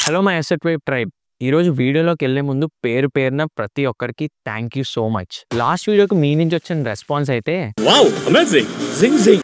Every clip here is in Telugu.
Hello my asset Wave tribe. ఈరోజు వీడియోలోకి వెళ్ళే ముందు పేరు పేరున ప్రతి ఒక్కరికి thank you so much. Last వీడియోకి మీ నుంచి వచ్చిన రెస్పాన్స్ అయితే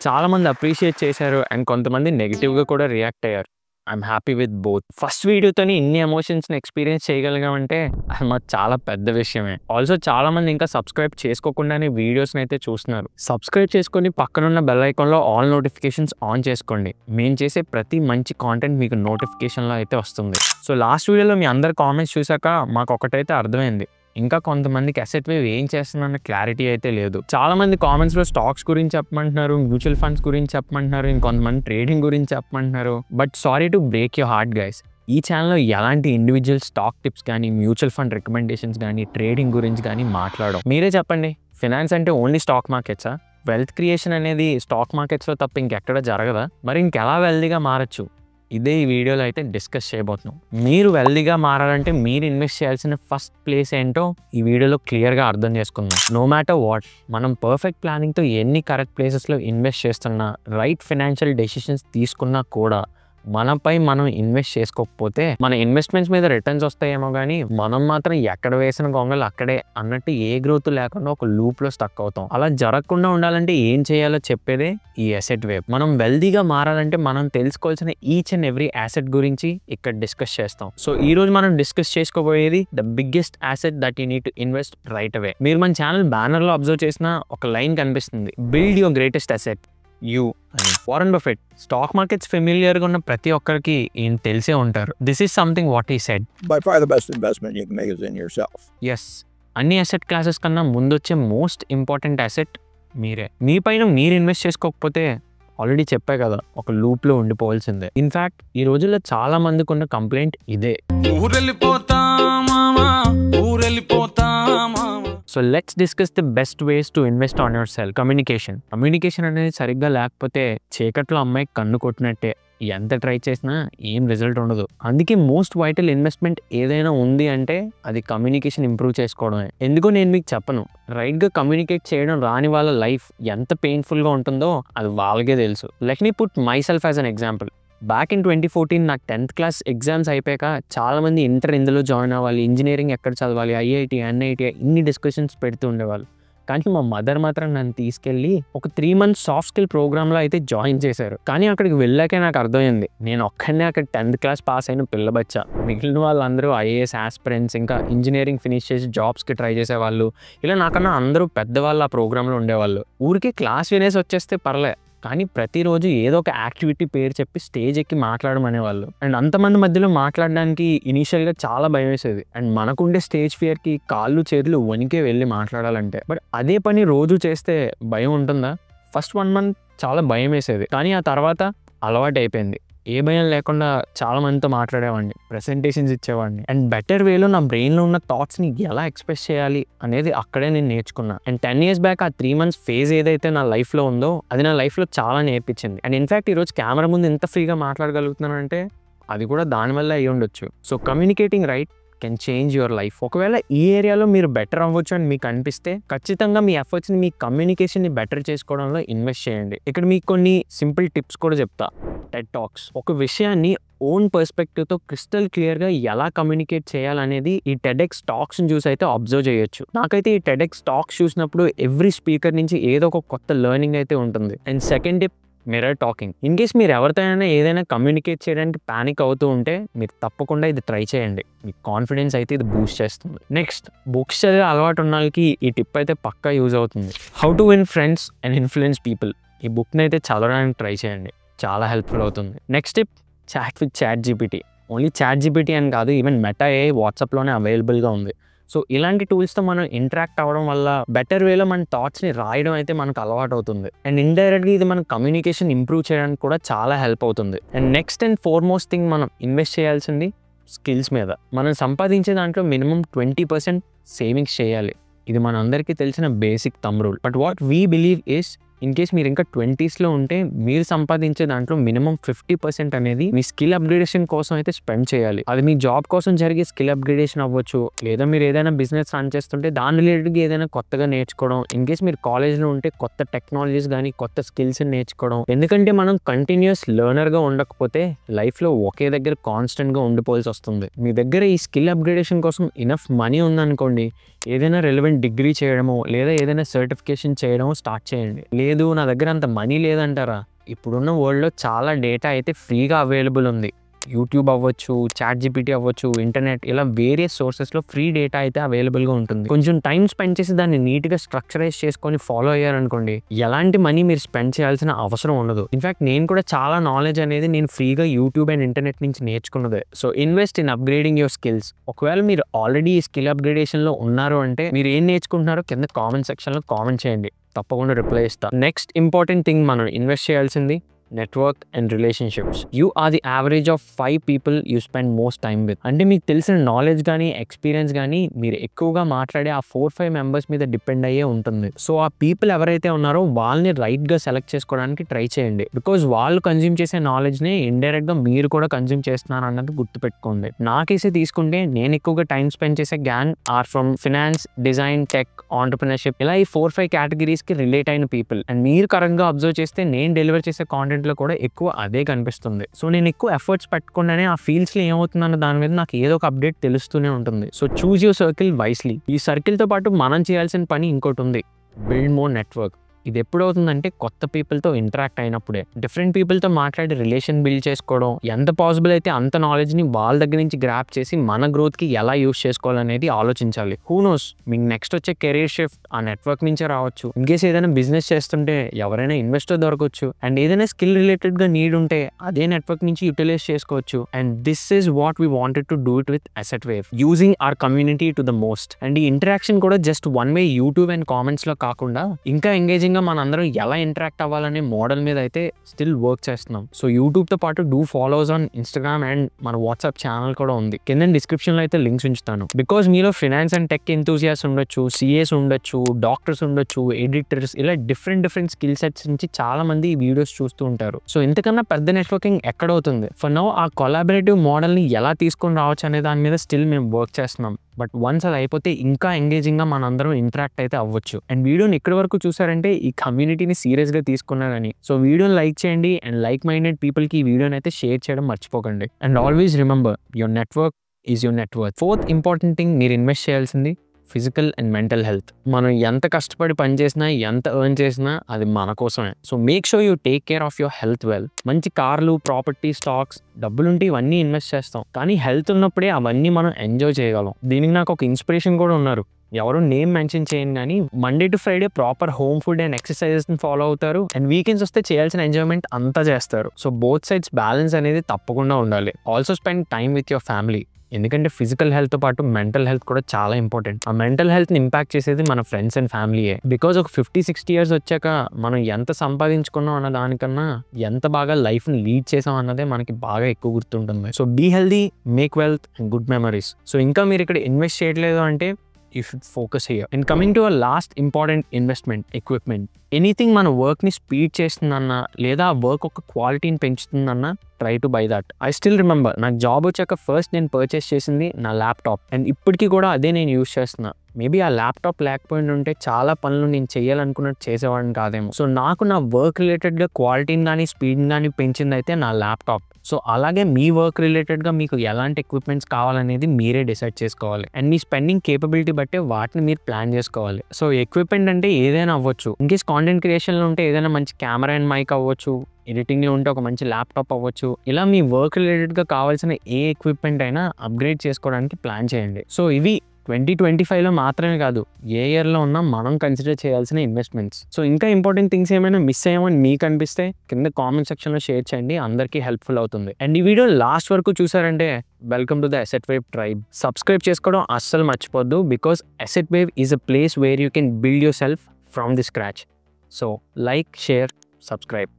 చాలా మంది అప్రిషియేట్ చేశారు అండ్ కొంతమంది నెగిటివ్ గా కూడా రియాక్ట్ అయ్యారు. I'm happy with both. First వీడియోతోని ఇన్ని ఎమోషన్స్ని ఎక్స్పీరియన్స్ చేయగలిగామంటే అది మాకు చాలా పెద్ద విషయమే. ఆల్సో చాలా మంది ఇంకా సబ్స్క్రైబ్ చేసుకోకుండానే వీడియోస్ని అయితే చూస్తున్నారు. సబ్స్క్రైబ్ చేసుకొని పక్కనున్న బెల్ ఐకాన్లో ఆల్ నోటిఫికేషన్స్ ఆన్ చేసుకోండి. మేము చేసే ప్రతి మంచి కాంటెంట్ మీకు నోటిఫికేషన్లో అయితే వస్తుంది. సో లాస్ట్ వీడియోలో మీ అందరు కామెంట్స్ చూసాక మాకు ఒకటైతే అర్థమైంది, ఇంకా కొంతమందికి అసెట్ వేవ్ ఏం చేస్తుందన్న క్లారిటీ అయితే లేదు. చాలా మంది కామెంట్స్ లో స్టాక్స్ గురించి చెప్పమంటున్నారు, మ్యూచువల్ ఫండ్స్ గురించి చెప్పమంటున్నారు, ఇంకొంతమంది ట్రేడింగ్ గురించి చెప్పమంటున్నారు. But sorry to break your heart guys, ఈ ఛానల్లో ఎలాంటి ఇండివిజువల్ స్టాక్ టిప్స్ కానీ మ్యూచువల్ ఫండ్ రికమెండేషన్స్ కానీ ట్రేడింగ్ గురించి కానీ మాట్లాడడం. మీరే చెప్పండి, ఫినాన్స్ అంటే ఓన్లీ స్టాక్ మార్కెట్సా? వెల్త్ క్రియేషన్ అనేది స్టాక్ మార్కెట్స్లో తప్ప ఇంకెక్కడ జరగదా? మరి ఇంకెలా వెల్దీగా మారచ్చు? ఇదే ఈ వీడియోలో అయితే డిస్కస్ చేయబోతున్నాం. మీరు వెల్దీగా మారాలంటే మీరు ఇన్వెస్ట్ చేయాల్సిన ఫస్ట్ ప్లేస్ ఏంటో ఈ వీడియోలో క్లియర్గా అర్థం చేసుకుందాం. నో మ్యాటర్ వాట్, మనం పర్ఫెక్ట్ ప్లానింగ్తో ఎన్ని కరెక్ట్ ప్లేసెస్లో ఇన్వెస్ట్ చేస్తున్నా, రైట్ ఫైనాన్షియల్ డెసిషన్స్ తీసుకున్నా కూడా మనపై మనం ఇన్వెస్ట్ చేసుకోకపోతే మన ఇన్వెస్ట్మెంట్స్ మీద రిటర్న్స్ వస్తాయేమో కానీ మనం మాత్రం ఎక్కడ వేసిన గొంగలు అక్కడే అన్నట్టు ఏ గ్రోత్ లేకుండా ఒక లూప్లో స్టక్ అవుతాం. అలా జరగకుండా ఉండాలంటే ఏం చేయాలో చెప్పేదే ఈ అసెట్ వేవ్. మనం వెల్దీగా మారాలంటే మనం తెలుసుకోవాల్సిన ఈచ్ అండ్ ఎవ్రీ యాసెట్ గురించి ఇక్కడ డిస్కస్ చేస్తాం. సో ఈ రోజు మనం డిస్కస్ చేసుకోబోయేది the biggest asset that you need to invest right away. మీరు మన ఛానల్ బ్యానర్ లో అబ్జర్వ్ చేసిన ఒక లైన్ కనిపిస్తుంది, build your greatest asset you అని. వారెన్ బఫెట్ స్టాక్ మార్కెట్స్ ఫెమిలియర్గా ఉన్న ప్రతి ఒక్కరికి ఈయన తెలిసే ఉంటారు. This is something what he said, by far the best investment you can make is in yourself. Yes, అన్ని అసెట్ క్లాసెస్ కన్నా ముందు వచ్చే మోస్ట్ ఇంపార్టెంట్ అసెట్ మీరే. మీ పైన మీరు ఇన్వెస్ట్ చేసుకోకపోతే ఆల్రెడీ చెప్పా కదా, ఒక లూప్లో ఉండిపోవాల్సిందే. ఇన్ఫ్యాక్ట్ ఈ రోజుల్లో చాలా మందికి ఉన్న కంప్లైంట్ ఇదే. So let's discuss the best ways to invest on your self. Communication అనేది సరిగ్గా లేకపోతే చీకట్లో అమ్మాయి కన్ను కొట్టినట్టే, ఎంత ట్రై చేసినా ఏం రిజల్ట్ ఉండదు. అందుకే మోస్ట్ వైటల్ ఇన్వెస్ట్మెంట్ ఏదైనా ఉంది అంటే అది కమ్యూనికేషన్ ఇంప్రూవ్ చేసుకోవడమే. ఎందుకో నేను మీకు చెప్పను, రైట్గా కమ్యూనికేట్ చేయడం రాని వాళ్ళ లైఫ్ ఎంత పెయిన్ఫుల్గా ఉంటుందో అది వాళ్ళకే తెలుసు. Let me put my self as an example. Back in 2014 నాకు 10th క్లాస్ ఎగ్జామ్స్ అయిపోయాక చాలామంది ఇందులో జాయిన్ అవ్వాలి, ఇంజనీరింగ్ ఎక్కడ చదవాలి, ఐఐటి ఎన్ఐటి ఇన్ని డిస్కషన్స్ పెడుతూ ఉండేవాళ్ళు. కానీ మా మదర్ మాత్రం నన్ను తీసుకెళ్ళి ఒక 3 months సాఫ్ట్ స్కిల్ ప్రోగ్రామ్లో అయితే జాయిన్ చేశారు. కానీ అక్కడికి వెళ్ళాకే నాకు అర్థమైంది, నేను ఒక్కనే అక్కడ 10th క్లాస్ పాస్ అయిన పిల్లబచ్చా. మిగిలిన వాళ్ళందరూ ఐఏఎస్ ఆస్పిరెంట్స్, ఇంకా ఇంజనీరింగ్ ఫినిష్ చేసి జాబ్స్కి ట్రై చేసేవాళ్ళు. ఇలా నాకన్నా అందరూ పెద్దవాళ్ళు ఆ ప్రోగ్రాంలో ఉండేవాళ్ళు. ఊరికే క్లాస్ వినేసి వచ్చేస్తే పర్లే, కానీ ప్రతిరోజు ఏదో ఒక యాక్టివిటీ పేరు చెప్పి స్టేజ్ ఎక్కి మాట్లాడమనేవాళ్ళు. అండ్ అంతమంది మధ్యలో మాట్లాడడానికి ఇనీషియల్గా చాలా భయం వేసేది. అండ్ మనకుండే స్టేజ్ ఫియర్కి కాళ్ళు చేతులు వణికే వెళ్ళి మాట్లాడాలంటే. బట్ అదే పని రోజు చేస్తే భయం ఉంటుందా? ఫస్ట్ 1 month చాలా భయం వేసేది, కానీ ఆ తర్వాత అలవాటు అయిపోయింది. ఏ భయం లేకుండా చాలా మందితో మాట్లాడేవాడిని, ప్రెజెంటేషన్స్ ఇచ్చేవాడిని. అండ్ బెటర్ వేలో నా బ్రెయిన్లో ఉన్న థాట్స్ని ఎలా ఎక్స్ప్రెస్ చేయాలి అనేది అక్కడే నేను నేర్చుకున్నా. అండ్ 10 years బ్యాక్ ఆ 3 months ఫేజ్ ఏదైతే నా లైఫ్లో ఉందో అది నా లైఫ్లో చాలా నేర్పించింది. అండ్ ఇన్ఫ్యాక్ట్ ఈరోజు కెమెరా ముందు ఎంత ఫ్రీగా మాట్లాడగలుగుతున్నానంటే అది కూడా దానివల్ల అయ్యి ఉండొచ్చు. So communicating right can change your life. ఒకవేళ ఈ ఏరియాలో మీరు బెటర్ అవ్వచ్చు అని మీకు అనిపిస్తే ఖచ్చితంగా మీ ఎఫర్ట్స్ని, మీ కమ్యూనికేషన్ని బెటర్ చేసుకోవడంలో ఇన్వెస్ట్ చేయండి. ఇక్కడ మీకు కొన్ని సింపుల్ టిప్స్ కూడా చెప్తా. టెడ్ టాక్స్ ఒక విషయాన్ని ఓన్ పర్స్పెక్టివ్తో క్రిస్టల్ క్లియర్గా ఎలా కమ్యూనికేట్ చేయాలనేది ఈ టెడెక్స్ టాక్స్ని చూసి అయితే అబ్జర్వ్ చేయొచ్చు. నాకైతే ఈ టెడెక్స్ టాక్స్ చూసినప్పుడు ఎవ్రీ స్పీకర్ నుంచి ఏదో ఒక కొత్త లెర్నింగ్ అయితే ఉంటుంది. And second tip, mirror talking. In case మీరు ఎవరితో ఏదైనా కమ్యూనికేట్ చేయడానికి ప్యానిక్ అవుతూ ఉంటే మీరు తప్పకుండా ఇది ట్రై చేయండి, మీ కాన్ఫిడెన్స్ అయితే ఇది బూస్ట్ చేస్తుంది. నెక్స్ట్, బుక్స్ చదివే అలవాటు ఉన్న వాళ్ళకి ఈ టిప్ అయితే పక్కా యూజ్ అవుతుంది. How to win friends and influence people. ఈ బుక్ని అయితే చదవడానికి ట్రై చేయండి, చాలా హెల్ప్ఫుల్ అవుతుంది. Next tip, chat with chat GPT. Only chat GPT అని కాదు, ఈవెన్ మెటా ఏఐ వాట్సాప్లోనే అవైలబుల్గా ఉంది. సో ఇలాంటి టూల్స్తో మనం ఇంటరాక్ట్ అవ్వడం వల్ల బెటర్ వేలో మన థాట్స్ని రాయడం అయితే మనకు అలవాటు అవుతుంది. అండ్ ఇండైరెక్ట్గా ఇది మన కమ్యూనికేషన్ ఇంప్రూవ్ చేయడానికి కూడా చాలా హెల్ప్ అవుతుంది. And next and foremost thing, మనం ఇన్వెస్ట్ చేయాల్సింది స్కిల్స్ మీద. మనం సంపాదించే దాంట్లో మినిమం 20% సేవింగ్స్ చేయాలి. ఇది మన అందరికీ తెలిసిన basic thumb rule. But what we believe is in case మీరు ఇంకా 20sలో ఉంటే మీరు సంపాదించే దాంట్లో మినిమం 50% అనేది మీ స్కిల్ అప్గ్రేడేషన్ కోసం అయితే స్పెండ్ చేయాలి. అది మీ జాబ్ కోసం జరిగే స్కిల్ అప్గ్రేడేషన్ అవ్వచ్చు, లేదా మీరు ఏదైనా బిజినెస్ రన్ చేస్తుంటే దాని రిలేటెడ్గా ఏదైనా కొత్తగా నేర్చుకోవడం. ఇన్ కేస్ మీరు కాలేజ్లో ఉంటే కొత్త టెక్నాలజీస్ కానీ కొత్త స్కిల్స్ నేర్చుకోవడం. ఎందుకంటే మనం కంటిన్యూస్ లెర్నర్గా ఉండకపోతే లైఫ్లో ఒకే దగ్గర కాన్స్టెంట్గా ఉండిపోవాల్సి వస్తుంది. మీ దగ్గర ఈ స్కిల్ అప్గ్రేడేషన్ కోసం ఇనఫ్ మనీ ఉందనుకోండి, ఏదైనా రెలవెంట్ డిగ్రీ చేయడమో లేదా ఏదైనా సర్టిఫికేషన్ చేయడమో స్టార్ట్ చేయండి. లేదు నా దగ్గర అంత మనీ లేదంటారా, ఇప్పుడున్న వరల్డ్లో చాలా డేటా అయితే ఫ్రీగా అవైలబుల్ ఉంది. యూట్యూబ్ అవ్వచ్చు, ChatGPT అవ్వచ్చు, ఇంటర్నెట్, ఇలా వేరియస్ సోర్సెస్లో ఫ్రీ డేటా అయితే అవైలబుల్గా ఉంటుంది. కొంచెం టైం స్పెండ్ చేసి దాన్ని నీట్గా స్ట్రక్చరైజ్ చేసుకొని ఫాలో అయ్యారనుకోండి, ఎలాంటి మనీ మీరు స్పెండ్ చేయాల్సిన అవసరం ఉండదు. ఇన్ఫ్యాక్ట్ నేను కూడా చాలా నాలెడ్జ్ అనేది నేను ఫ్రీగా యూట్యూబ్ అండ్ ఇంటర్నెట్ నుంచి నేర్చుకున్నదే. So invest in upgrading your skills. ఒకవేళ మీరు ఆల్రెడీ ఈ స్కిల్ అప్గ్రేడేషన్లో ఉన్నారు అంటే మీరు ఏం నేర్చుకుంటున్నారో కింద కామెంట్ సెక్షన్లో కామెంట్ చేయండి, తప్పకుండా రిప్లై ఇస్తా. నెక్స్ట్ ఇంపార్టెంట్ థింగ్ మనం ఇన్వెస్ట్ చేయాల్సింది network and relationships. You are the average of 5 people you spend most time with. అంటే మీకు తెలిసిన నాలెడ్జ్ కానీ ఎక్స్పీరియన్స్ కానీ మీరు ఎక్కువగా మాట్లాడే ఆ 4-5 members మీద డిపెండ్ అయ్యే ఉంటుంది. సో ఆ పీపుల్ ఎవరైతే ఉన్నారో వాళ్ళని రైట్గా సెలెక్ట్ చేసుకోవడానికి ట్రై చేయండి. బికాజ్ వాళ్ళు కన్జ్యూమ్ చేసే నాలెడ్జ్ని ఇండైరెక్ట్గా మీరు కూడా కన్జ్యూమ్ చేస్తున్నారు అన్నది గుర్తుపెట్టుకోండి. నాకేసే తీసుకుంటే నేను ఎక్కువగా టైం స్పెండ్ చేసే gang are from finance, design, tech, entrepreneurship, ఇలా ఈ 4-5 categories-కి రిలేట్ అయిన పీపుల్. అండ్ మీరు కరెక్ట్గా అబ్జర్వ్ చేస్తే నేను డెలివర్ చేసే కాంటెంట్ లో కూడా ఎక్కువ అదే కనిపిస్తుంది. సో నేను ఎక్కువ ఎఫర్ట్స్ పెట్టకుండానే ఆ ఫీల్డ్స్లో ఏమవుతుందన్న దాని మీద నాకు ఏదో ఒక అప్డేట్ తెలుస్తూనే ఉంటుంది. So choose your circle wisely. ఈ సర్కిల్తో పాటు మనం చేయాల్సిన పని ఇంకోటి ఉంది, బిల్డ్ మోర్ నెట్వర్క్. ఇది ఎప్పుడు అవుతుందంటే కొత్త పీపుల్తో ఇంటరాక్ట్ అయినప్పుడే. డిఫరెంట్ పీపుల్తో మాట్లాడి రిలేషన్ బిల్డ్ చేసుకోవడం, ఎంత పాసిబుల్ అయితే అంత నాలెడ్జ్ని వాళ్ళ దగ్గర నుంచి గ్రాప్ చేసి మన గ్రోత్కి ఎలా యూస్ చేసుకోవాలనేది ఆలోచించాలి. హూ నోస్, మీకు నెక్స్ట్ వచ్చే కెరీర్ షిఫ్ట్ ఆ నెట్వర్క్ నుంచే రావచ్చు. ఇన్కేస్ ఏదైనా బిజినెస్ చేస్తుంటే ఎవరైనా ఇన్వెస్టర్ దొరకవచ్చు. అండ్ ఏదైనా స్కిల్ రిలేటెడ్గా నీడ్ ఉంటే అదే నెట్వర్క్ నుంచి యూటిలైజ్ చేసుకోవచ్చు. And this is what we wanted to do it with asset wave, using our community to the most. And ఈ ఇంటరాక్షన్ కూడా just one way YouTube and కామెంట్స్లో కాకుండా ఇంకా ఎంగేజింగ్ మనందరం ఎలా ఇంటరాక్ట్ అవ్వాలనే మోడల్ మీద అయితే స్టిల్ వర్క్ చేస్తున్నాం. సో యూట్యూబ్తో పాటు do follows on Instagram and మన వాట్సాప్ ఛానల్ కూడా ఉంది. కింద డిస్క్రిప్షన్లో అయితే లింక్స్ ఉంచుతాను. బికాజ్ మీలో ఫినాన్స్ అండ్ టెక్ ఎంతూజియాస్ ఉండొచ్చు, CAs ఉండొచ్చు, డాక్టర్స్ ఉండొచ్చు, ఎడిటర్స్, ఇలా డిఫరెంట్ స్కిల్ సెట్స్ నుంచి చాలా మంది ఈ వీడియోస్ చూస్తూ ఉంటారు. సో ఇంతకన్నా పెద్ద నెట్వర్కింగ్ ఎక్కడవుతుంది? ఫర్ నౌ ఆ కొలాబరేటివ్ మోడల్ని ఎలా తీసుకొని రావచ్చు అనే దాని మీద స్టిల్ మేము వర్క్ చేస్తున్నాం. బట్ వన్స్ అది అయిపోతే ఇంకా ఎంగేజింగ్గా మనందరం ఇంటరాక్ట్ అయితే అవ్వచ్చు. అండ్ వీడియోని ఇక్కడి వరకు చూసారంటే ఈ కమ్యూనిటీని సీరియస్గా తీసుకున్నారని. సో వీడియోని లైక్ చేయండి అండ్ లైక్ మైండెడ్ పీపుల్కి ఈ వీడియోని అయితే షేర్ చేయడం మర్చిపోకండి. And always remember, your network is your network. 4th important thing మీరు ఇన్వెస్ట్ చేయాల్సింది ఫిజికల్ అండ్ మెంటల్ హెల్త్. మనం ఎంత కష్టపడి పని చేసినా, ఎంత ఎర్న్ చేసినా అది మన కోసమే. So make sure you take care of your health well. మంచి కార్లు, ప్రాపర్టీ, స్టాక్స్, డబ్బులుంటే ఇవన్నీ ఇన్వెస్ట్ చేస్తాం. కానీ హెల్త్ ఉన్నప్పుడే అవన్నీ మనం ఎంజాయ్ చేయగలం. దీనికి నాకు ఒక ఇన్స్పిరేషన్ కూడా ఉన్నారు. ఎవరు నేమ్ మెన్షన్ చేయను కానీ Monday to Friday proper home food and ఎక్సర్సైజెస్ని ఫాలో అవుతారు. అండ్ వీకెండ్స్ వస్తే చేయాల్సిన ఎంజాయ్మెంట్ అంతా చేస్తారు. సో బోత్ సైడ్స్ బ్యాలెన్స్ అనేది తప్పకుండా ఉండాలి. Also spend time with your family. ఎందుకంటే ఫిజికల్ హెల్త్తో పాటు మెంటల్ హెల్త్ కూడా చాలా ఇంపార్టెంట్. ఆ మెంటల్ హెల్త్ని ఇంపాక్ట్ చేసేది మన ఫ్రెండ్స్ అండ్ ఫ్యామిలీయే. బికాజ్ ఒక 50-60 years వచ్చాక మనం ఎంత సంపాదించుకున్నాం అన్న దానికన్నా ఎంత బాగా లైఫ్ని లీడ్ చేసాం అన్నదే మనకి బాగా ఎక్కువ గుర్తుంటుంది. So be healthy, make wealth and good memories. So ఇంకా మీరు ఇక్కడ ఇన్వెస్ట్ చేయట్లేదు అంటే you should focus here. And coming to a last important investment, equipment. Anything మన వర్క్ని స్పీడ్ చేస్తుందన్నా లేదా ఆ వర్క్ ఒక క్వాలిటీని పెంచుతుందన్నా try to buy that. I still remember, నాకు జాబ్ వచ్చాక ఫస్ట్ నేను పర్చేస్ చేసింది నా ల్యాప్టాప్. అండ్ ఇప్పటికీ కూడా అదే నేను యూస్ చేస్తున్నా. మేబీ ఆ ల్యాప్టాప్ లేకపోయిన ఉంటే చాలా పనులు నేను చేయాలనుకున్నట్టు చేసేవాడిని కాదేమో. సో నాకు నా వర్క్ రిలేటెడ్గా క్వాలిటీని కానీ స్పీడ్ని కానీ పెంచింది అయితే నా ల్యాప్టాప్. సో అలాగే మీ వర్క్ రిలేటెడ్గా మీకు ఎలాంటి ఎక్విప్మెంట్స్ కావాలనేది మీరే డిసైడ్ చేసుకోవాలి. అండ్ మీ స్పెండింగ్ కేపబిలిటీ బట్టే వాటిని మీరు ప్లాన్ చేసుకోవాలి. సో ఎక్విప్మెంట్ అంటే ఏదైనా అవ్వచ్చు. ఇన్కేస్ కాంటెంట్ క్రియేషన్లో ఉంటే ఏదైనా మంచి కెమెరా అండ్ మైక్ అవ్వచ్చు, ఎడిటింగ్లో ఉంటే ఒక మంచి ల్యాప్టాప్ అవ్వచ్చు. ఇలా మీ వర్క్ రిలేటెడ్గా కావాల్సిన ఏ ఎక్విప్మెంట్ అయినా అప్గ్రేడ్ చేసుకోవడానికి ప్లాన్ చేయండి. సో ఇవి 2025లో మాత్రమే కాదు, ఏ ఇయర్లో ఉన్నా మనం కన్సిడర్ చేయాల్సిన ఇన్వెస్ట్మెంట్స్. సో ఇంకా ఇంపార్టెంట్ థింగ్స్ ఏమైనా మిస్ అయ్యామని మీకు అనిపిస్తే కింద కామెంట్ సెక్షన్లో షేర్ చేయండి, అందరికీ హెల్ప్ఫుల్ అవుతుంది. అండ్ ఈ వీడియో లాస్ట్ వరకు చూసారంటే welcome to the Asset Wave tribe. Subscribe చేసుకోవడం అస్సలు మర్చిపోద్దు, because Asset Wave is a place where you can build your self from the scratch. So like, share, subscribe.